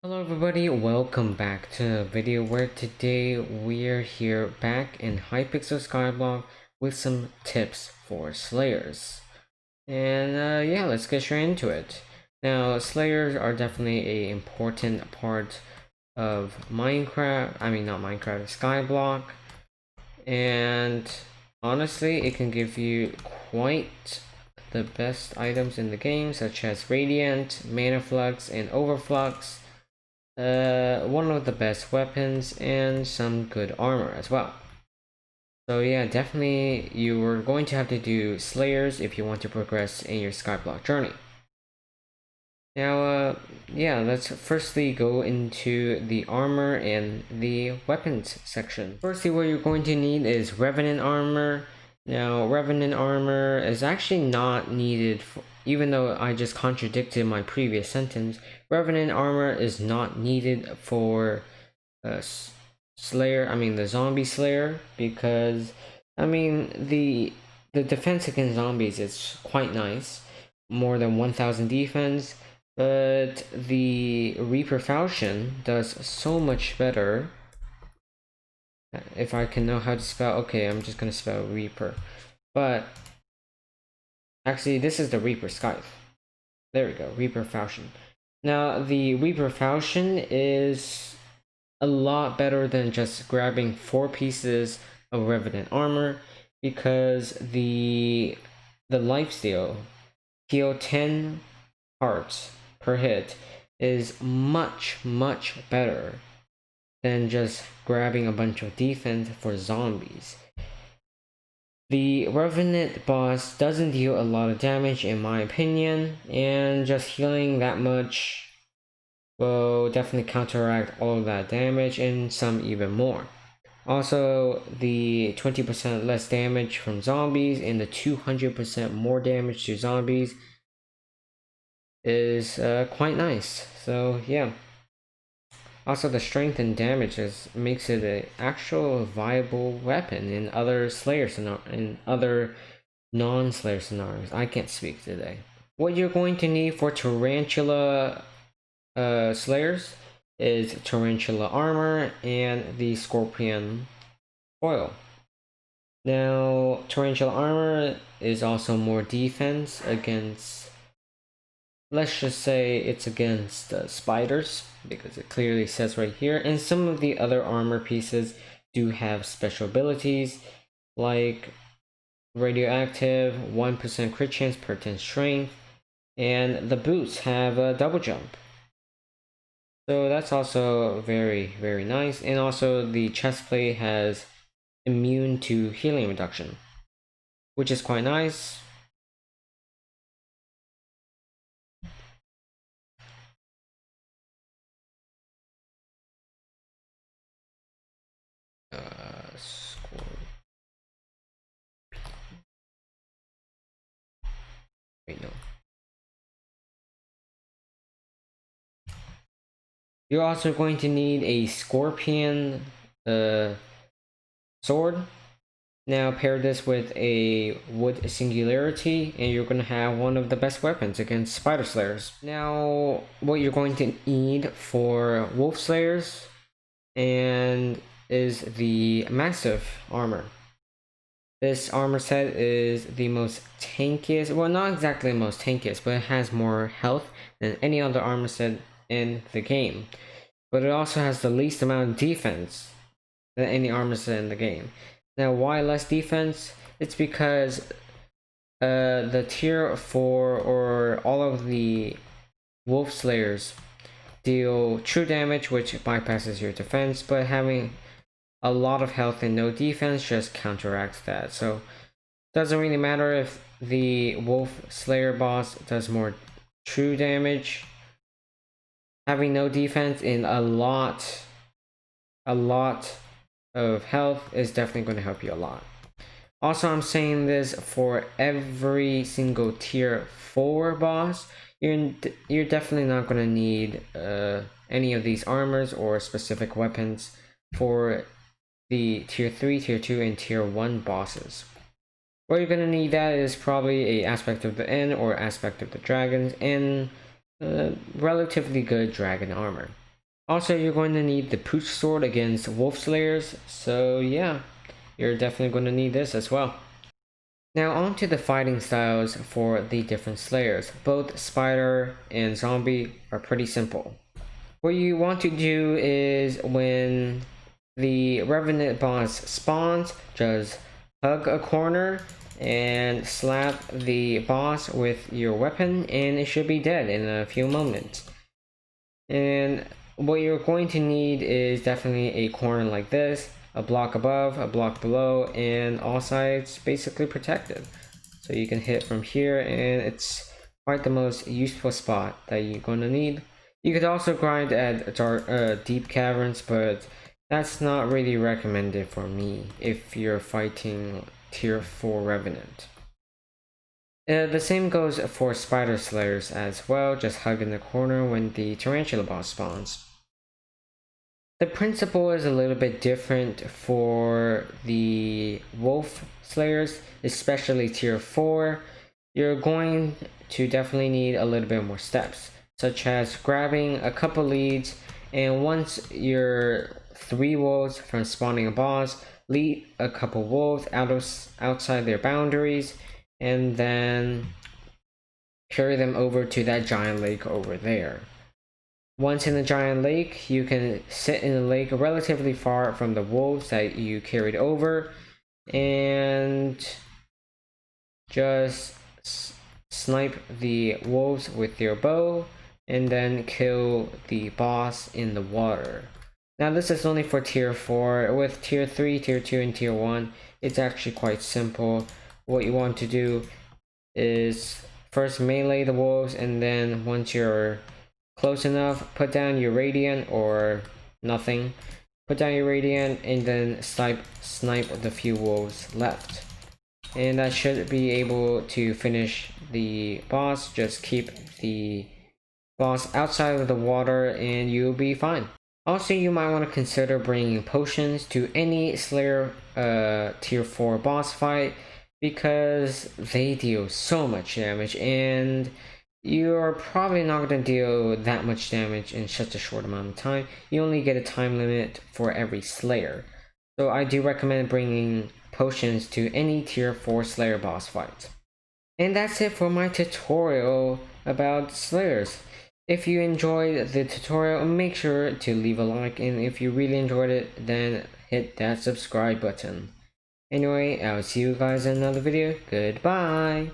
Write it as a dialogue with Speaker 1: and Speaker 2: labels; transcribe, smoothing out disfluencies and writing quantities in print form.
Speaker 1: Hello everybody, welcome back to the video where today we're here back in Hypixel Skyblock with some tips for Slayers. And yeah, let's get straight into it. Now, Slayers are definitely an important part of Minecraft, not Minecraft, Skyblock. And honestly, it can give you quite the best items in the game, such as Radiant, Mana Flux, and Overflux. One of the best weapons and some good armor as well. So yeah, definitely you are going to have to do Slayers if you want to progress in your Skyblock journey. Now, yeah, let's firstly go into the armor and the weapons section. Firstly, what you're going to need is Revenant armor. Now, Revenant armor is actually not needed, even though I just contradicted my previous sentence. Revenant armor is not needed for Slayer, the zombie Slayer, because, the defense against zombies is quite nice. More than 1000 defense, but the Reaper Falchion does so much better. If I can know how to spell, okay, I'm just gonna spell Reaper. But actually, this is the Reaper Scythe. There we go, Reaper Falchion. Now, the Reaper Falchion is a lot better than just grabbing 4 pieces of Revenant armor, because the lifesteal, heal 10 hearts per hit, is much better than just grabbing a bunch of defense for zombies. The Revenant boss doesn't deal a lot of damage in my opinion, and just healing that much will definitely counteract all of that damage and some even more. Also, the 20% less damage from zombies and the 200% more damage to zombies is quite nice. So yeah. Also, the strength and damage makes it an actual viable weapon in other other non-Slayer scenarios. I can't speak today. What you're going to need for Tarantula Slayers is Tarantula armor and the Scorpion foil. Now, Tarantula armor is also more defense against, let's just say it's against spiders, because it clearly says right here, and some of the other armor pieces do have special abilities like radioactive, 1% crit chance per 10 strength, and the boots have a double jump. So that's also very nice. And also the chestplate has immune to healing reduction, which is quite nice. Wait, no. You're also going to need a Scorpion sword. Now pair this with a Wood Singularity, and you're going to have one of the best weapons against Spider Slayers. Now, what you're going to need for Wolf Slayers and is the Massive armor. This armor set is the most tankiest, well, not exactly the most tankiest, but it has more health than any other armor set in the game. But it also has the least amount of defense than any armor set in the game. Now, why less defense? It's because the tier 4 or all of the Wolf Slayers deal true damage, which bypasses your defense, but having a lot of health and no defense just counteracts that. So doesn't really matter if the Wolf Slayer boss does more true damage. Having no defense and a lot of health is definitely going to help you a lot. Also, I'm saying this for every single tier 4 boss. You're definitely not going to need any of these armors or specific weapons for the tier 3, tier 2, and tier 1 bosses. What you're going to need that is probably a aspect of the End or aspect of the dragons and relatively good dragon armor. Also, you're going to need the Pooch Sword against Wolf Slayers, so yeah, you're definitely going to need this as well. Now on to the fighting styles for the different Slayers. Both Spider and Zombie are pretty simple. What you want to do is when the Revenant boss spawns, just hug a corner and slap the boss with your weapon and it should be dead in a few moments. And what you're going to need is definitely a corner like this, a block above, a block below, and all sides basically protected. So you can hit from here and it's quite the most useful spot that you're going to need. You could also grind at dark, deep caverns, but that's not really recommended for me if you're fighting tier 4 Revenant. The same goes for Spider Slayers as well, just hug in the corner when the Tarantula boss spawns. The principle is a little bit different for the Wolf Slayers, especially tier 4. You're going to definitely need a little bit more steps, such as grabbing a couple leads, and once you're 3 wolves from spawning a boss, lead a couple wolves outside their boundaries, and then carry them over to that giant lake over there. Once in the giant lake, you can sit in the lake relatively far from the wolves that you carried over and just snipe the wolves with your bow and then kill the boss in the water. Now this is only for tier 4. With tier 3, tier 2, and tier 1, it's actually quite simple. What you want to do is first melee the wolves, and then once you're close enough, put down your radiant or nothing. Put down your radiant and then snipe the few wolves left. And that should be able to finish the boss. Just keep the boss outside of the water and you'll be fine. Also, you might want to consider bringing potions to any Slayer tier 4 boss fight because they deal so much damage and you're probably not going to deal that much damage in such a short amount of time. You only get a time limit for every Slayer. So I do recommend bringing potions to any tier 4 Slayer boss fight. And that's it for my tutorial about Slayers. If you enjoyed the tutorial, make sure to leave a like, and if you really enjoyed it, then hit that subscribe button. Anyway, I'll see you guys in another video. Goodbye!